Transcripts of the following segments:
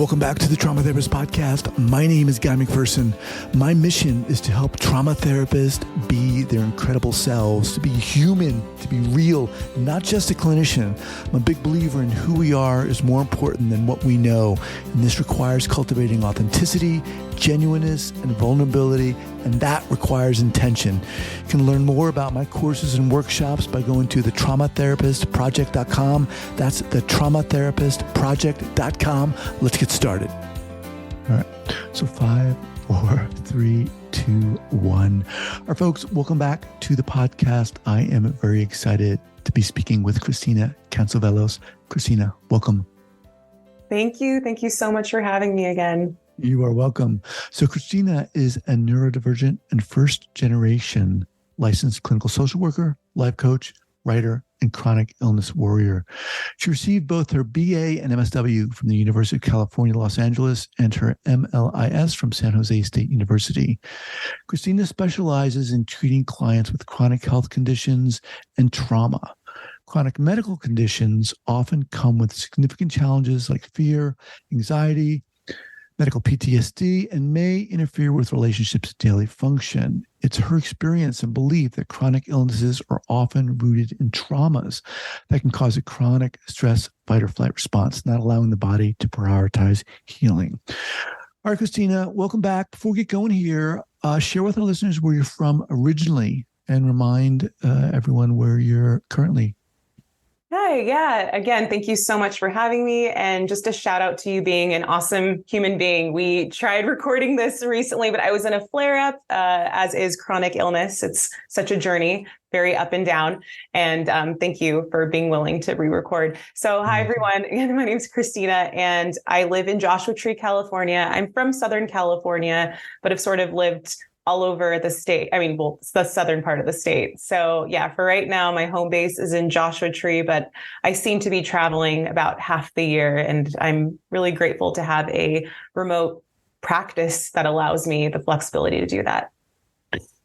Welcome back to the Trauma Therapist Podcast. My name is Guy McPherson. My mission is to help trauma therapists be their incredible selves, to be human, to be real, not just a clinician. I'm a big believer in who we are is more important than what we know. And this requires cultivating authenticity, genuineness, and vulnerability, and that requires intention. You can learn more about my courses and workshops by going to thetraumatherapistproject.com. That's thetraumatherapistproject.com. Let's get started. All right. So 5, 4, 3, 2, 1. All right, folks, welcome back to the podcast. I am very excited to be speaking with Christina Kantzavelos. Christina, welcome. Thank you. Thank you so much for having me again. You are welcome. So Christina is a neurodivergent and first-generation licensed clinical social worker, life coach, writer, and chronic illness warrior. She received both her BA and MSW from the University of California, Los Angeles, and her MLIS from San Jose State University. Christina specializes in treating clients with chronic health conditions and trauma. Chronic medical conditions often come with significant challenges like fear, anxiety, medical PTSD, and may interfere with relationships and daily function. It's her experience and belief that chronic illnesses are often rooted in traumas that can cause a chronic stress, fight or flight response, not allowing the body to prioritize healing. All right, Christina, welcome back. Before we get going here, share with our listeners where you're from originally and remind everyone where you're currently. Hi, yeah. Again, thank you so much for having me. And just a shout out to you being an awesome human being. We tried recording this recently, but I was in a flare-up, as is chronic illness. It's such a journey, very up and down. And thank you for being willing to re-record. So hi, everyone. Again, my name is Christina, and I live in Joshua Tree, California. I'm from Southern California, but have sort of lived all over the state. I mean, well, it's the southern part of the state. So yeah, for right now, my home base is in Joshua Tree, but I seem to be traveling about half the year. And I'm really grateful to have a remote practice that allows me the flexibility to do that.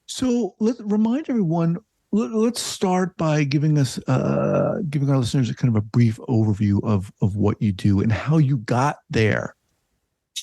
So let's remind everyone, let's start by giving our listeners a kind of a brief overview of what you do and how you got there.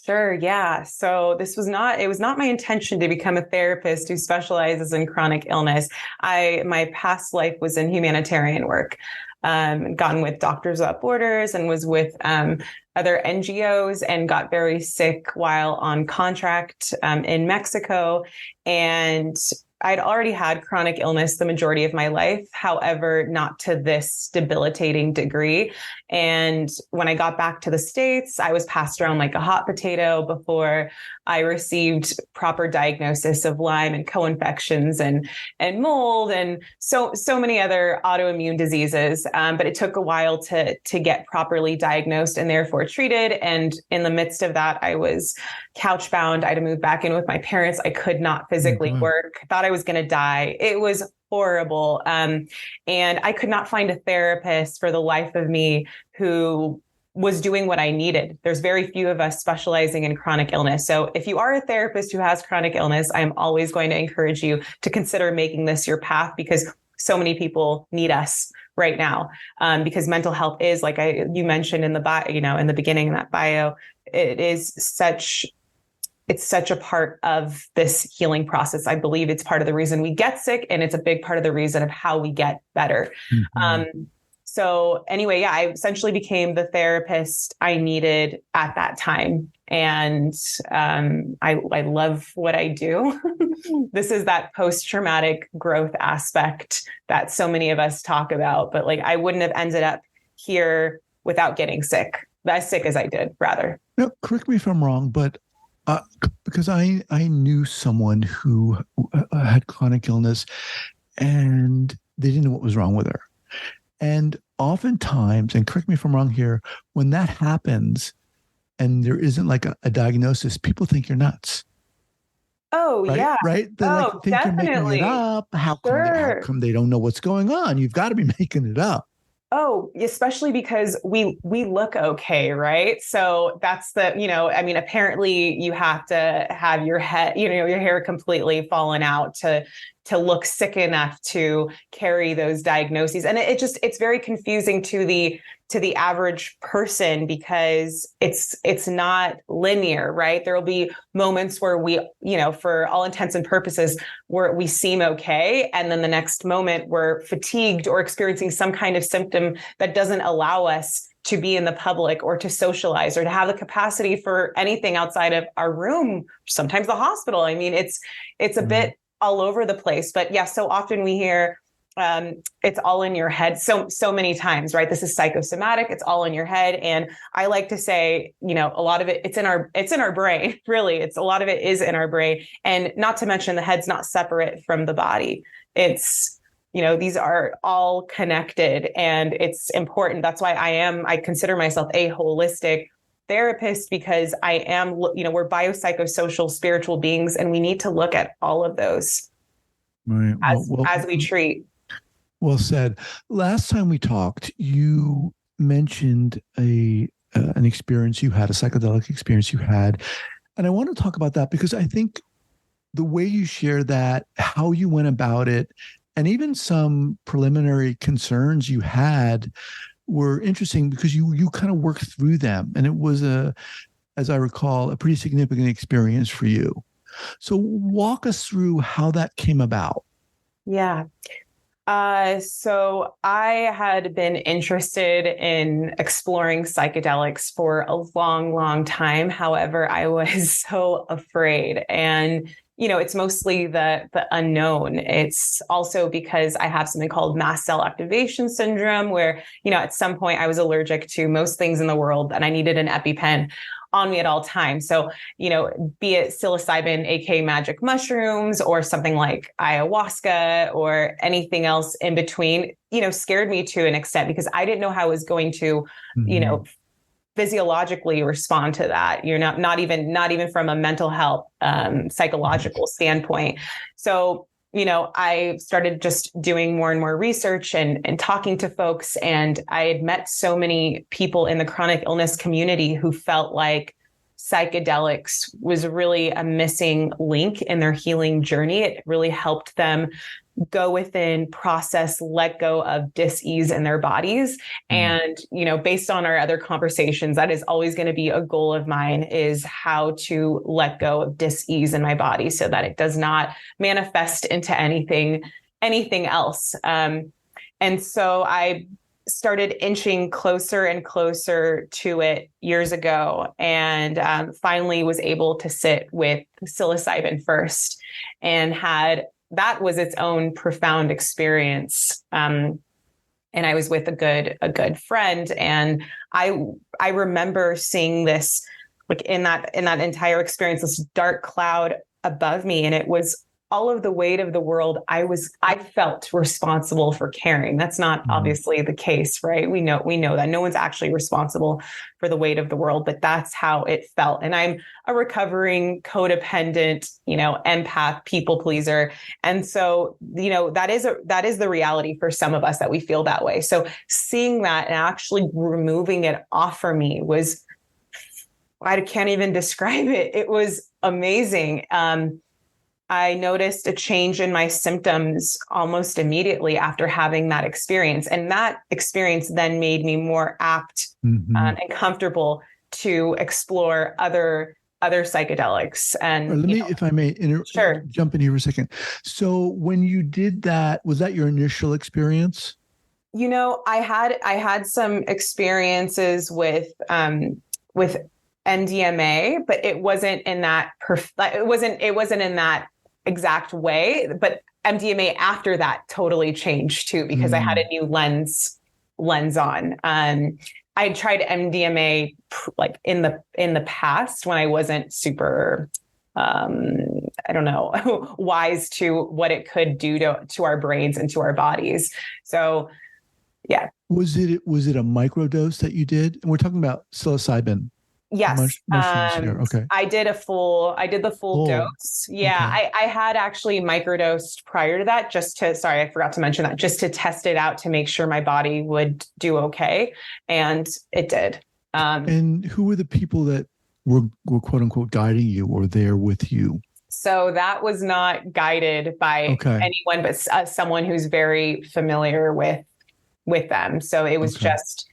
Sure. Yeah. So it was not my intention to become a therapist who specializes in chronic illness. My past life was in humanitarian work, gotten with Doctors Without Borders and was with other NGOs and got very sick while on contract in Mexico. And I'd already had chronic illness the majority of my life, however, not to this debilitating degree. And when I got back to the States, I was passed around like a hot potato before I received proper diagnosis of Lyme and co-infections and mold and so many other autoimmune diseases. But it took a while to get properly diagnosed and therefore treated. And in the midst of that, I was couch-bound. I had to move back in with my parents. I could not physically work. Thought I was going to die. It was horrible. And I could not find a therapist for the life of me who was doing what I needed. There's very few of us specializing in chronic illness. So if you are a therapist who has chronic illness, I'm always going to encourage you to consider making this your path because so many people need us right now. Because mental health is, like you mentioned in the bio, in the beginning of that bio, it's such a part of this healing process. I believe it's part of the reason we get sick, and it's a big part of the reason of how we get better. Mm-hmm. So anyway, yeah, I essentially became the therapist I needed at that time. And I love what I do. This is that post-traumatic growth aspect that so many of us talk about. But like, I wouldn't have ended up here without getting sick, as sick as I did, rather. No, correct me if I'm wrong, but because I knew someone who had chronic illness and they didn't know what was wrong with her. And oftentimes, and correct me if I'm wrong here, when that happens and there isn't like a diagnosis, people think you're nuts. Oh, right? yeah. Right? They think definitely. You're making it up. How come they don't know what's going on? You've got to be making it up. Oh, especially because we look okay, right? So that's apparently you have to have your head, your hair completely fallen out to look sick enough to carry those diagnoses. And it's very confusing to the average person because it's not linear, right? There will be moments where we, for all intents and purposes, where we seem okay. And then the next moment we're fatigued or experiencing some kind of symptom that doesn't allow us to be in the public or to socialize or to have the capacity for anything outside of our room, sometimes the hospital. I mean, it's a bit all over the place, but yeah, so often we hear, it's all in your head so many times, right? This is psychosomatic. It's all in your head. And I like to say, a lot of it, it's in our brain, really. A lot of it is in our brain. And not to mention the head's not separate from the body. It's, these are all connected and it's important. That's why I consider myself a holistic therapist because I am, we're biopsychosocial spiritual beings and we need to look at all of those as we treat. Well said. Last time we talked, you mentioned an experience you had, a psychedelic experience you had. And I want to talk about that because I think the way you share that, how you went about it, and even some preliminary concerns you had were interesting because you kind of worked through them. And it was as I recall, a pretty significant experience for you. So walk us through how that came about. Yeah. So I had been interested in exploring psychedelics for a long, long time. However, I was so afraid and it's mostly the unknown. It's also because I have something called mast cell activation syndrome where, at some point I was allergic to most things in the world and I needed an EpiPen on me at all times. So, be it psilocybin, aka magic mushrooms, or something like ayahuasca or anything else in between, scared me to an extent because I didn't know how I was going to, physiologically respond to that. Not even from a mental health, psychological standpoint. So, I started just doing more and more research and talking to folks. And I had met so many people in the chronic illness community who felt like psychedelics was really a missing link in their healing journey. It really helped them go within, process, let go of dis-ease in their bodies. And, based on our other conversations, that is always going to be a goal of mine, is how to let go of dis-ease in my body so that it does not manifest into anything else. And so I started inching closer and closer to it years ago and finally was able to sit with psilocybin first and that was its own profound experience. And I was with a good friend. And I remember seeing this, like in that entire experience, this dark cloud above me. And it was all of the weight of the world I felt responsible for carrying. That's not obviously the case, right? We know that no one's actually responsible for the weight of the world, but that's how it felt. And I'm a recovering codependent, empath, people pleaser. And so, that is the reality for some of us, that we feel that way. So seeing that and actually removing it off for me I can't even describe it. It was amazing. I noticed a change in my symptoms almost immediately after having that experience. And that experience then made me more apt and comfortable to explore other psychedelics. And let me, if I may, sure. Jump in here for a second. So when you did that, was that your initial experience? I had some experiences with MDMA, but it wasn't in that it wasn't in that exact way. But MDMA after that totally changed too, because I had a new lens on. I had tried MDMA like in the past when I wasn't super I don't know, wise to what it could do to our brains and to our bodies. So yeah. Was it a microdose that you did? And we're talking about psilocybin. Yes. Mushrooms here. Okay. I did the full dose. Yeah. Okay. I had actually microdosed prior to that I forgot to mention that, just to test it out to make sure my body would do okay. And it did. And who were the people that were quote unquote guiding you or there with you? So that was not guided by anyone, but someone who's very familiar with them. So it was just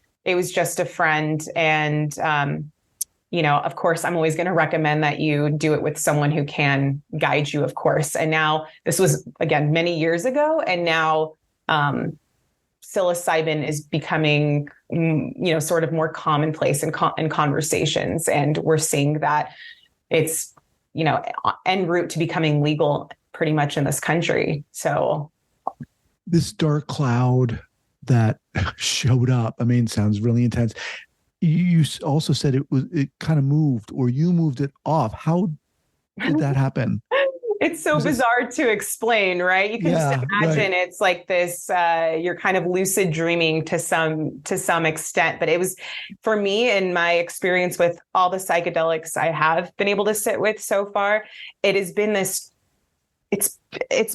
a friend. And, of course, I'm always going to recommend that you do it with someone who can guide you, of course. And now this was, again, many years ago. And now psilocybin is becoming, sort of more commonplace in conversations. And we're seeing that it's, en route to becoming legal pretty much in this country. So this dark cloud that showed up, sounds really intense. You also said it kind of moved, or you moved it off. How did that happen? It's so bizarre to explain, right? You can just imagine it's like this, you're kind of lucid dreaming to some extent. But it was, for me, in my experience with all the psychedelics I have been able to sit with so far, it has been this, it's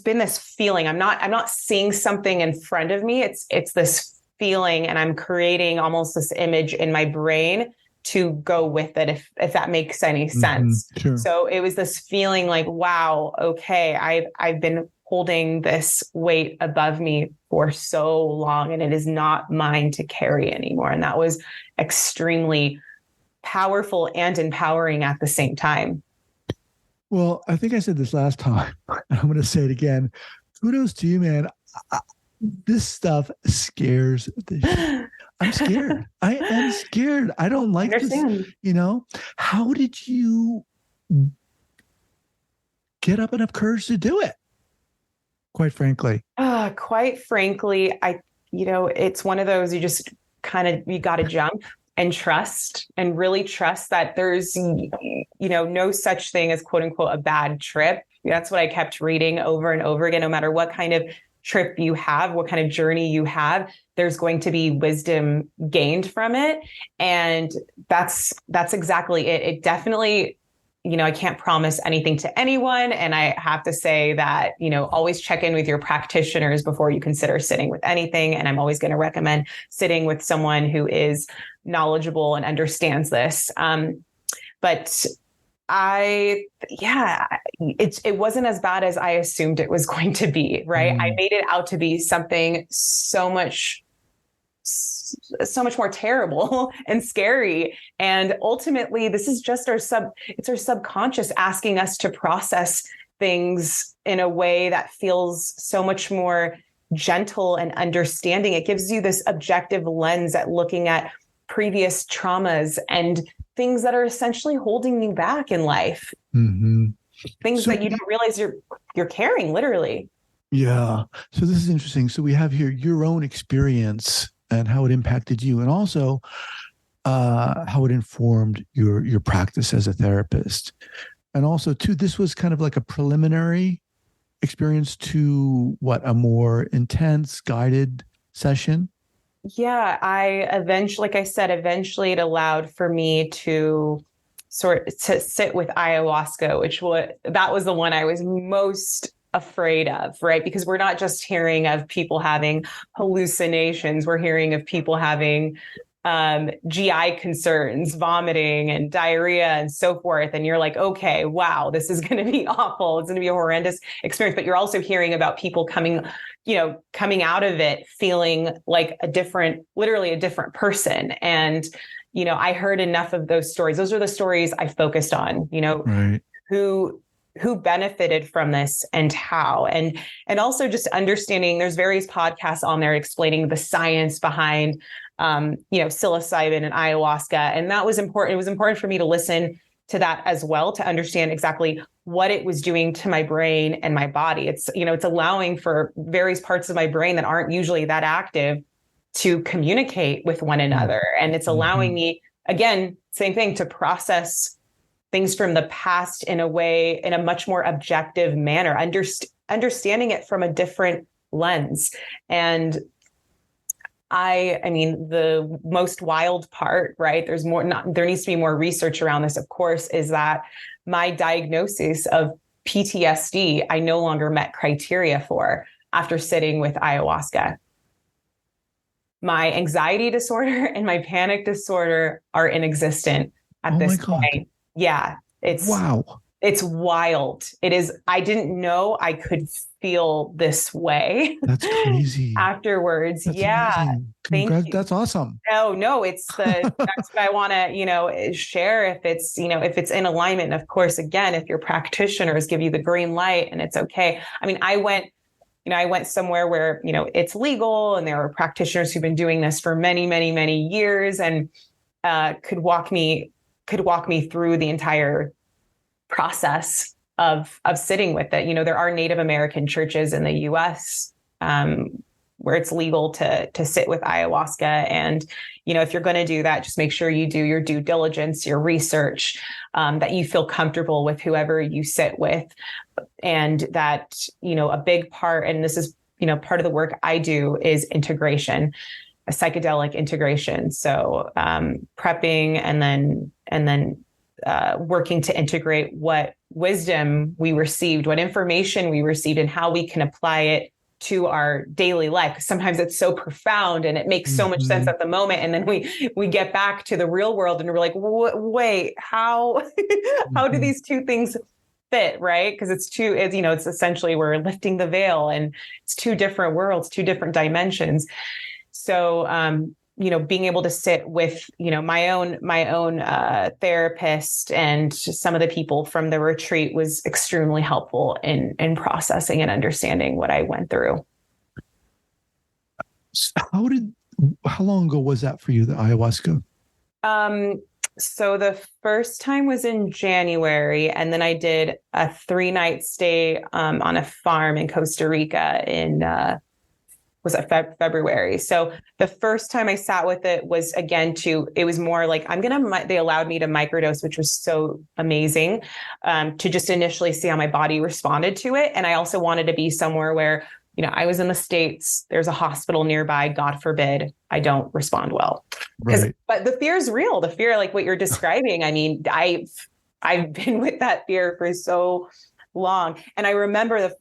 been this feeling. I'm not seeing something in front of me. It's this feeling, and I'm creating almost this image in my brain to go with it, if that makes any sense. Sure. So it was this feeling like, wow, okay, I've been holding this weight above me for so long, and it is not mine to carry anymore. And that was extremely powerful and empowering at the same time. Well, I think I said this last time, and I'm going to say it again. Kudos to you, man. This stuff scares the shit. I'm scared. I am scared. I don't like this. How did you get up enough courage to do it? Quite frankly. It's one of those, you just you got to jump and trust, and really trust that there's, no such thing as quote unquote a bad trip. That's what I kept reading over and over again. No matter what kind of trip you have, what kind of journey you have, there's going to be wisdom gained from it. And that's exactly it. It definitely, I can't promise anything to anyone. And I have to say that, always check in with your practitioners before you consider sitting with anything. And I'm always going to recommend sitting with someone who is knowledgeable and understands this. But it wasn't as bad as I assumed it was going to be, right? I made it out to be something so much more terrible and scary. And ultimately, this is just our subconscious asking us to process things in a way that feels so much more gentle and understanding. It gives you this objective lens at looking at previous traumas and things that are essentially holding you back in life. Mm-hmm. Things that you don't realize you're carrying, literally. Yeah. So this is interesting. So we have here your own experience and how it impacted you, and also how it informed your practice as a therapist. And also, too, this was kind of like a preliminary experience to a more intense guided session. Yeah, eventually it allowed for me to sit with ayahuasca, that was the one I was most afraid of, right? Because we're not just hearing of people having hallucinations, we're hearing of people having GI concerns, vomiting and diarrhea and so forth. And you're like, okay, wow, this is going to be awful. It's going to be a horrendous experience. But you're also hearing about people coming out of it feeling like literally a different person. And, I heard enough of those stories. Those are the stories I focused on, right. who benefited from this and how, and also just understanding there's various podcasts on there explaining the science behind psilocybin and ayahuasca. And that was important. It was important for me to listen to that as well, to understand exactly what it was doing to my brain and my body. It's allowing for various parts of my brain that aren't usually that active to communicate with one another. And it's allowing me, again, same thing, to process things from the past in a much more objective manner, understanding it from a different lens. And the most wild part, right? There needs to be more research around this, of course, is that my diagnosis of PTSD, I no longer met criteria for after sitting with ayahuasca. My anxiety disorder and my panic disorder are inexistent at this point. Yeah. Wow. It's wild. It is. I didn't know I could feel this way. That's crazy. Afterwards. That's Yeah. amazing. Thank you. That's awesome. No, that's what I want to, share if it's, if it's in alignment. And of course, again, if your practitioners give you the green light and it's okay. I mean, I went somewhere where, it's legal and there are practitioners who've been doing this for many, many, many years and could walk me through the entire process of sitting with it. There are Native American churches in the US where it's legal to sit with ayahuasca. And, if you're going to do that, just make sure you do your due diligence, your research, that you feel comfortable with whoever you sit with. And that, a big part, and this is, part of the work I do is integration, a psychedelic integration. So prepping and then working to integrate what wisdom we received, what information we received, and how we can apply it to our daily life. Sometimes it's so profound and it makes so much sense at the moment. And then we get back to the real world and we're like, wait, how do these two things fit? Right. Because it's essentially we're lifting the veil and it's two different worlds, two different dimensions. So, being able to sit with, my own therapist and some of the people from the retreat was extremely helpful in processing and understanding what I went through. How long ago was that for you, the ayahuasca? So the first time was in January, and then I did a 3-night stay on a farm in Costa Rica in February. So the first time I sat with it was it was more like they allowed me to microdose, which was so amazing, to just initially see how my body responded to it. And I also wanted to be somewhere where, I was in the States, there's a hospital nearby, God forbid I don't respond well. Right. But the fear is real. The fear, like what you're describing. I mean, I've been with that fear for so long. And I remember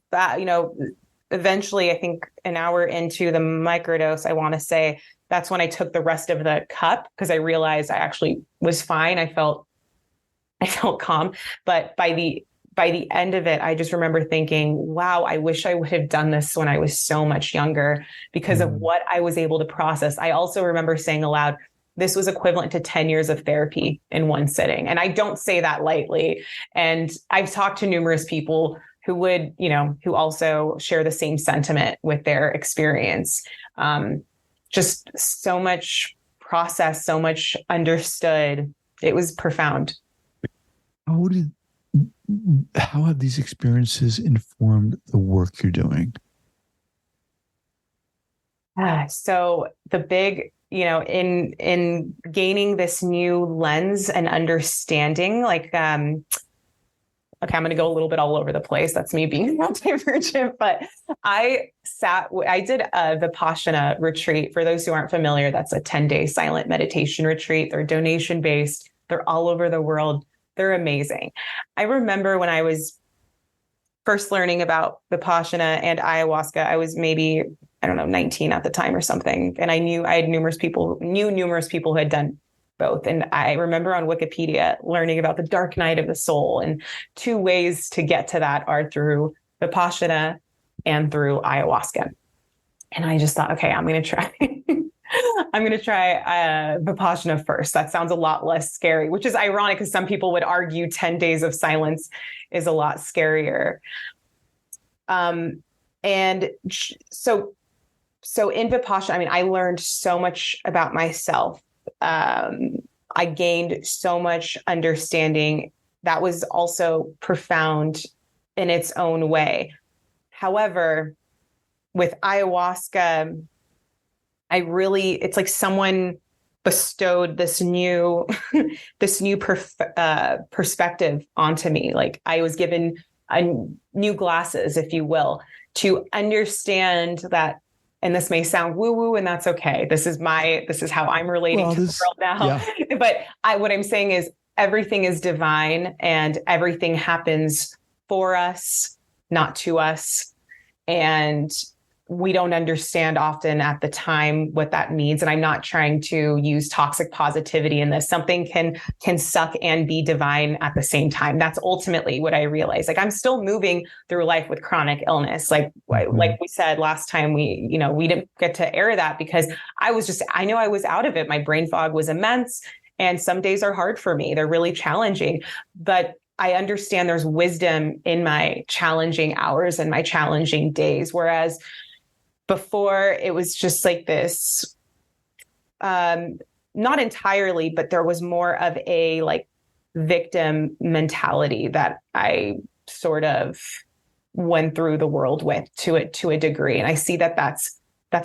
eventually, I think an hour into the microdose, I want to say that's when I took the rest of the cup because I realized I actually was fine. I felt calm. But by the end of it, I just remember thinking, wow, I wish I would have done this when I was so much younger because of what I was able to process. I also remember saying aloud, this was equivalent to 10 years of therapy in one sitting. And I don't say that lightly. And I've talked to numerous people who would, who also share the same sentiment with their experience. Just so much process, so much understood. It was profound. How have these experiences informed the work you're doing? So the big, in gaining this new lens and understanding, like, okay, I'm going to go a little bit all over the place. That's me being divergent, but I did a Vipassana retreat. For those who aren't familiar, that's a 10-day silent meditation retreat. They're donation based. They're all over the world. They're amazing. I remember when I was first learning about Vipassana and ayahuasca, I was maybe, 19 at the time or something. And I knew numerous people who had done both. And I remember on Wikipedia learning about the dark night of the soul, and 2 ways to get to that are through Vipassana and through ayahuasca. And I just thought, okay, I'm going to try Vipassana first. That sounds a lot less scary, which is ironic because some people would argue 10 days of silence is a lot scarier. And so in Vipassana, I learned so much about myself. I gained so much understanding that was also profound in its own way. However, with ayahuasca, it's like someone bestowed this new perspective onto me. Like I was given new glasses, if you will, to understand that. And this may sound woo-woo, and that's okay. This is how I'm relating to the world now. Yeah. But what I'm saying is everything is divine and everything happens for us, not to us. And we don't understand often at the time what that means. And I'm not trying to use toxic positivity in this. Something can suck and be divine at the same time. That's ultimately what I realized. Like, I'm still moving through life with chronic illness. Like we said last time, we didn't get to air that because I know I was out of it. My brain fog was immense. And some days are hard for me. They're really challenging, but I understand there's wisdom in my challenging hours and my challenging days. Whereas before, it was just like this, not entirely, but there was more of a like victim mentality that I sort of went through the world with to a degree. And I see that that's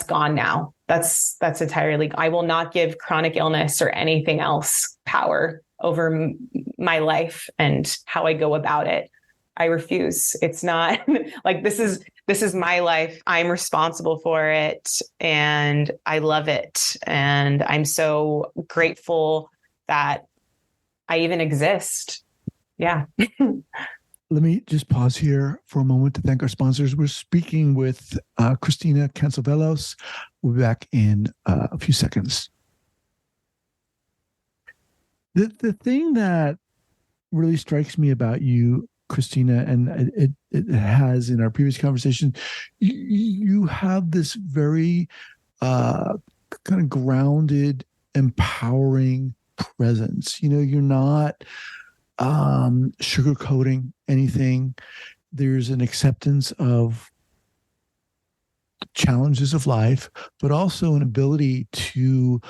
gone now. That's entirely, I will not give chronic illness or anything else power over my life and how I go about it. I refuse. It's not like, this is my life. I'm responsible for it and I love it. And I'm so grateful that I even exist. Yeah. Let me just pause here for a moment to thank our sponsors. We're speaking with Christina Kantzavelos. We'll be back in a few seconds. The thing that really strikes me about you, Christina, and it has in our previous conversation, you have this very kind of grounded, empowering presence. You're not sugarcoating anything. There's an acceptance of challenges of life, but also an ability to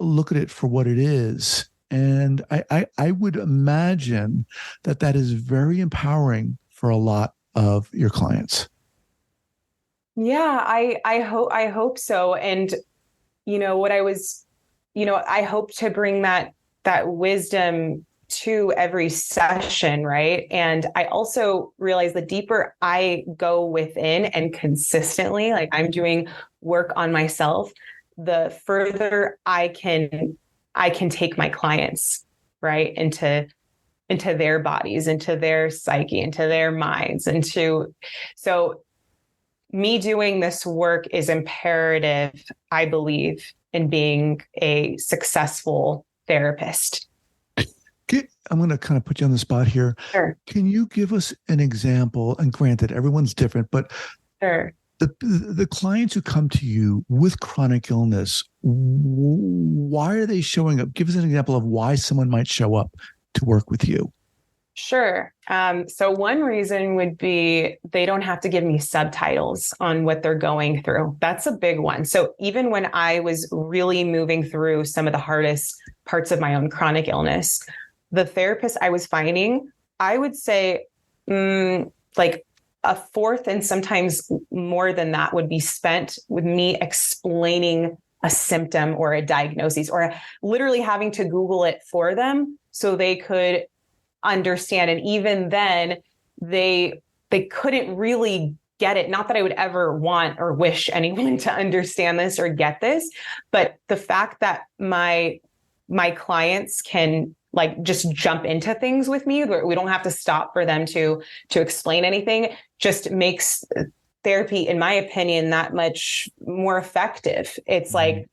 look at it for what it is. And I would imagine that is very empowering for a lot of your clients. Yeah, I hope so. And I hope to bring that wisdom to every session, right? And I also realize the deeper I go within and consistently, like I'm doing work on myself, the further I can take my clients, right, into their bodies, into their psyche, into their minds, so me doing this work is imperative, I believe, in being a successful therapist. I'm going to kind of put you on the spot here. Sure. Can you give us an example? And granted, everyone's different, but sure. The clients who come to you with chronic illness, why are they showing up? Give us an example of why someone might show up to work with you. Sure. So one reason would be they don't have to give me subtitles on what they're going through. That's a big one. So even when I was really moving through some of the hardest parts of my own chronic illness, the therapist I was finding, I would say like a fourth and sometimes more than that would be spent with me explaining a symptom or a diagnosis, or literally having to Google it for them so they could understand. And even then they couldn't really get it. Not that I would ever want or wish anyone to understand this or get this, but the fact that my clients can like just jump into things with me, we don't have to stop for them to explain anything, just makes therapy, in my opinion, that much more effective. It's like,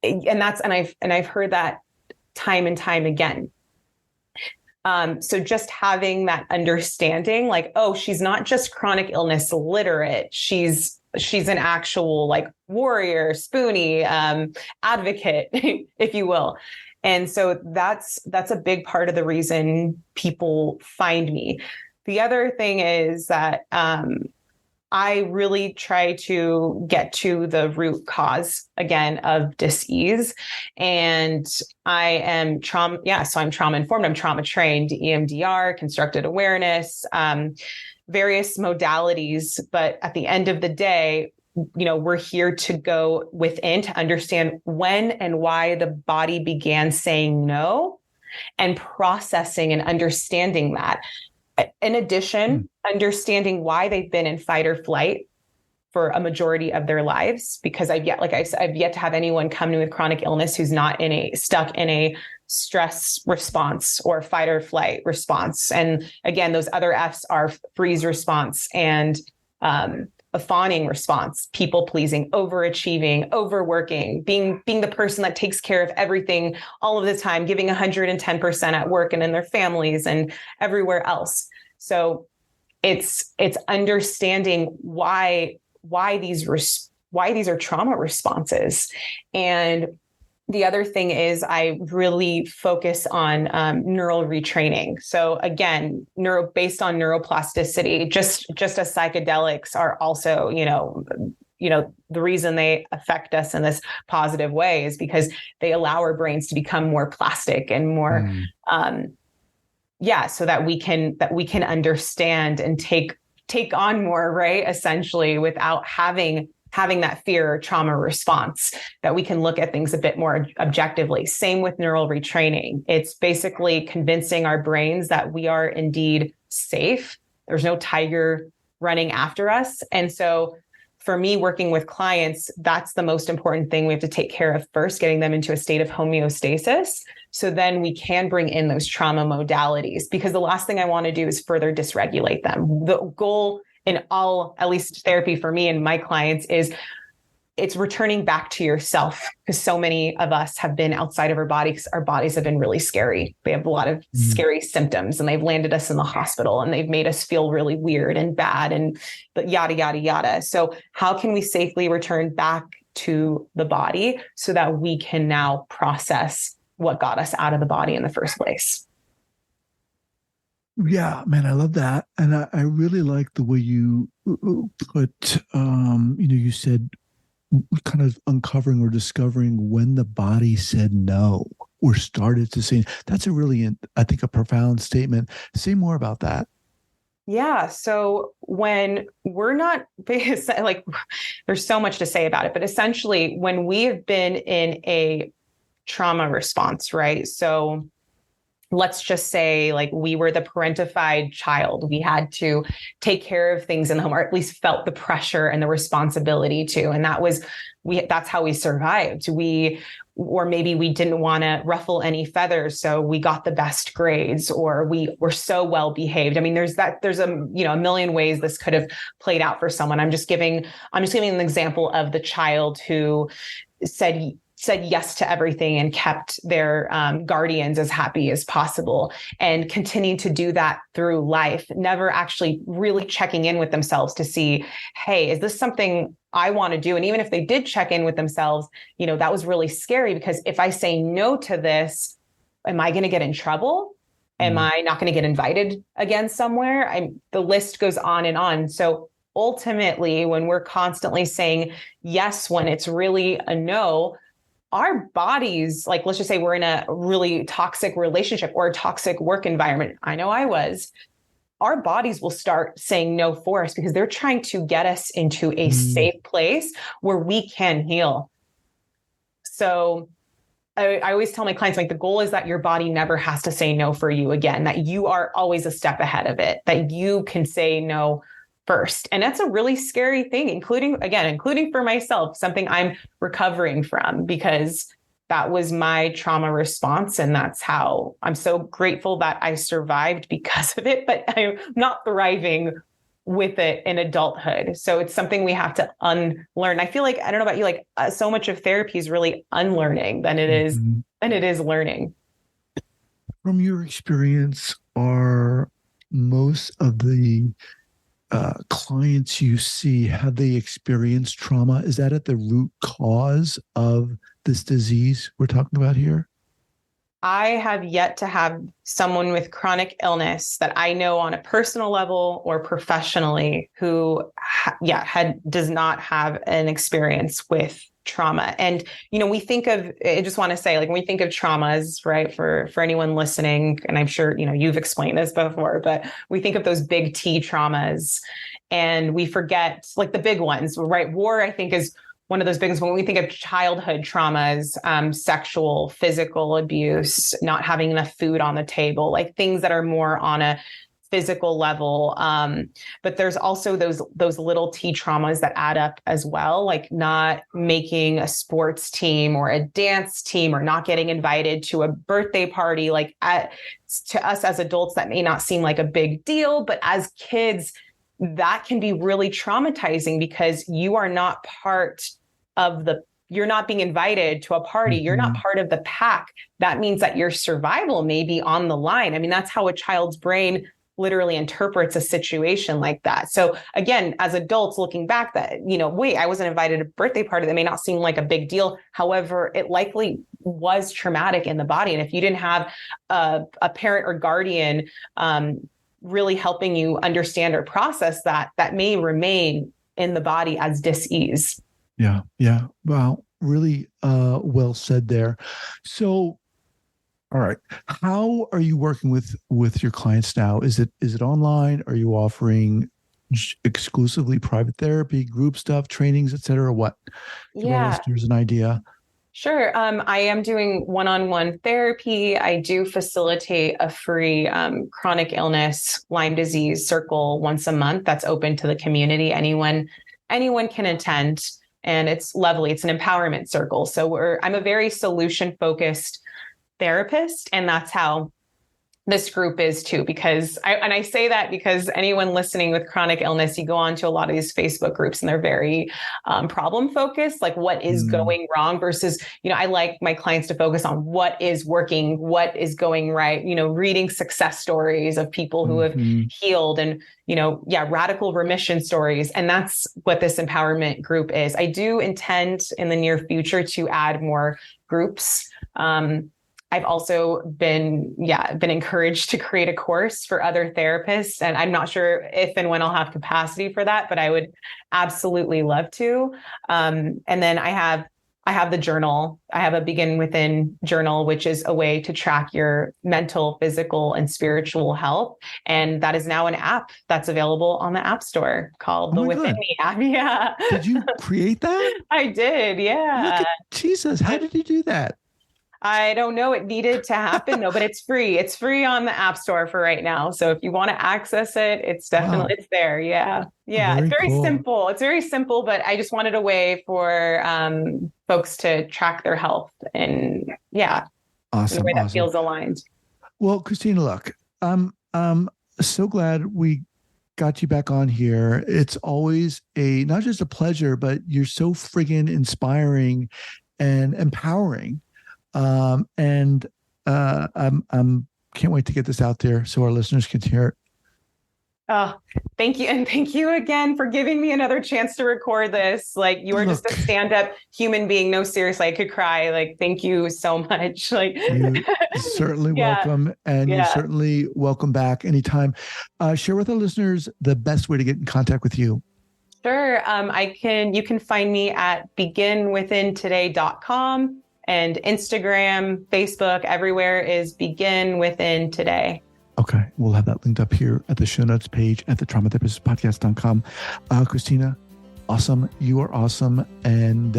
and I've heard that time and time again. So just having that understanding, like, oh, she's not just chronic illness literate. She's an actual like warrior, spoonie, advocate, if you will. And so that's a big part of the reason people find me. The other thing is that I really try to get to the root cause again of dis-ease. And I am so I'm trauma informed, I'm trauma trained, EMDR, constructed awareness, various modalities. But at the end of the day, we're here to go within to understand when and why the body began saying no, and processing and understanding that. In addition, understanding why they've been in fight or flight for a majority of their lives, because I've yet to have anyone come to me with chronic illness who's not stuck in a stress response or fight or flight response. And again, those other F's are freeze response and a fawning response, people pleasing, overachieving, overworking, being the person that takes care of everything all of the time, giving 110% at work and in their families and everywhere else. So it's understanding why these are trauma responses. And the other thing is I really focus on neural retraining. So again, based on neuroplasticity, just as psychedelics are also, the reason they affect us in this positive way is because they allow our brains to become more plastic and more, so that we can understand and take on more, right? Essentially, without having that fear or trauma response, that we can look at things a bit more objectively. Same with neural retraining. It's basically convincing our brains that we are indeed safe. There's no tiger running after us. And so for me, working with clients, that's the most important thing we have to take care of first, getting them into a state of homeostasis. So then we can bring in those trauma modalities, because the last thing I want to do is further dysregulate them. The goal in all, at least therapy for me and my clients, is it's returning back to yourself, because so many of us have been outside of our bodies. Our bodies have been really scary. They have a lot of scary symptoms, and they've landed us in the hospital, and they've made us feel really weird and bad and yada, yada, yada. So how can we safely return back to the body so that we can now process what got us out of the body in the first place? Yeah, man, I love that. And I really like the way you put, you said kind of uncovering or discovering when the body said no or started to say. That's a really, I think, a profound statement. Say more about that. Yeah. So when we're not, like, there's so much to say about it, but essentially when we have been in a trauma response, right? So let's just say, like, we were the parentified child. We had to take care of things in the home, or at least felt the pressure and the responsibility to. And that's how we survived. Or maybe we didn't want to ruffle any feathers, so we got the best grades, or we were so well behaved. I mean, there's a million ways this could have played out for someone. I'm just giving an example of the child who said yes to everything and kept their guardians as happy as possible, and continued to do that through life, never actually really checking in with themselves to see, hey, is this something I want to do? And even if they did check in with themselves, that was really scary, because if I say no to this, am I going to get in trouble? Am I not going to get invited again somewhere? The list goes on and on. So ultimately, when we're constantly saying yes when it's really a no, our bodies, like, let's just say we're in a really toxic relationship or a toxic work environment. I know I was. Our bodies will start saying no for us, because they're trying to get us into a safe place where we can heal. So I always tell my clients, like, the goal is that your body never has to say no for you again, that you are always a step ahead of it, that you can say no first. And that's a really scary thing, including for myself, something I'm recovering from, because that was my trauma response. And that's how I'm so grateful that I survived because of it, but I'm not thriving with it in adulthood. So it's something we have to unlearn. I feel like, I don't know about you, like, so much of therapy is really unlearning than it is learning. From your experience, are most of the clients you see, have they experienced trauma? Is that at the root cause of this disease we're talking about here? I have yet to have someone with chronic illness that I know on a personal level or professionally who does not have an experience with trauma. And, we think of, I just want to say, like, when we think of traumas, right, for anyone listening, and I'm sure, you've explained this before, but we think of those big T traumas, and we forget, like, the big ones, right? War, I think, is one of those big ones. When we think of childhood traumas, sexual, physical abuse, not having enough food on the table, like things that are more on a physical level. But there's also those little T traumas that add up as well, like not making a sports team or a dance team, or not getting invited to a birthday party. Like, to us as adults, that may not seem like a big deal, but as kids, that can be really traumatizing because you are not you're not being invited to a party. You're not part of the pack. That means that your survival may be on the line. I mean, that's how a child's brain literally interprets a situation like that. So again, as adults looking back, that, wait, I wasn't invited to a birthday party. That may not seem like a big deal. However, it likely was traumatic in the body. And if you didn't have a parent or guardian really helping you understand or process that may remain in the body as dis-ease. Yeah. Yeah. Wow. Really well said there. So, all right. How are you working with your clients now? Is it online? Are you offering exclusively private therapy, group stuff, trainings, et cetera? What? Give our listeners an idea. Sure. I am doing one-on-one therapy. I do facilitate a free chronic illness, Lyme disease circle once a month that's open to the community. Anyone can attend. And it's lovely. It's an empowerment circle. So I'm a very solution-focused therapist, and that's how this group is too. Because I say that because anyone listening with chronic illness, you go on to a lot of these Facebook groups, and they're very problem focused, like what is going wrong versus, I like my clients to focus on what is working, what is going right. Reading success stories of people who have healed and radical remission stories. And that's what this empowerment group is. I do intend in the near future to add more groups. I've also been encouraged to create a course for other therapists. And I'm not sure if and when I'll have capacity for that, but I would absolutely love to. And then I have the journal. I have a Begin Within journal, which is a way to track your mental, physical, and spiritual health. And that is now an app that's available on the App Store called the Within Me app. Yeah. Did you create that? I did. Yeah. Jesus. How did you do that? I don't know. It needed to happen. No, but it's free. It's free on the App Store for right now. So if you want to access it, it's definitely, it's there. Yeah. Yeah. It's very simple. It's very simple, but I just wanted a way for folks to track their health and awesome. In a way that feels aligned. Well, Christina, look, I'm so glad we got you back on here. It's always not just a pleasure, but you're so friggin' inspiring and empowering. I'm can't wait to get this out there so our listeners can hear it. Oh, thank you. And thank you again for giving me another chance to record this. Like, you are just a stand-up human being. No, seriously, I could cry. Like, thank you so much. Like, you're certainly welcome. And you're certainly welcome back anytime. Share with our listeners the best way to get in contact with you. Sure. You can find me at beginwithintoday.com. And Instagram, Facebook, everywhere is Begin Within Today. Okay. We'll have that linked up here at the show notes page at thetraumatherapistpodcast.com. Christina, awesome. You are awesome. And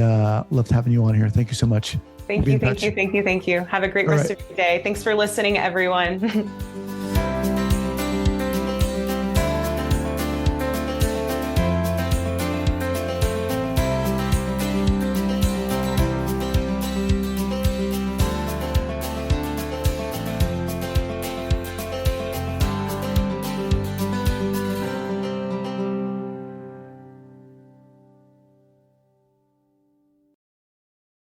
loved having you on here. Thank you so much. Thank you. Have a great rest of your day. Thanks for listening, everyone.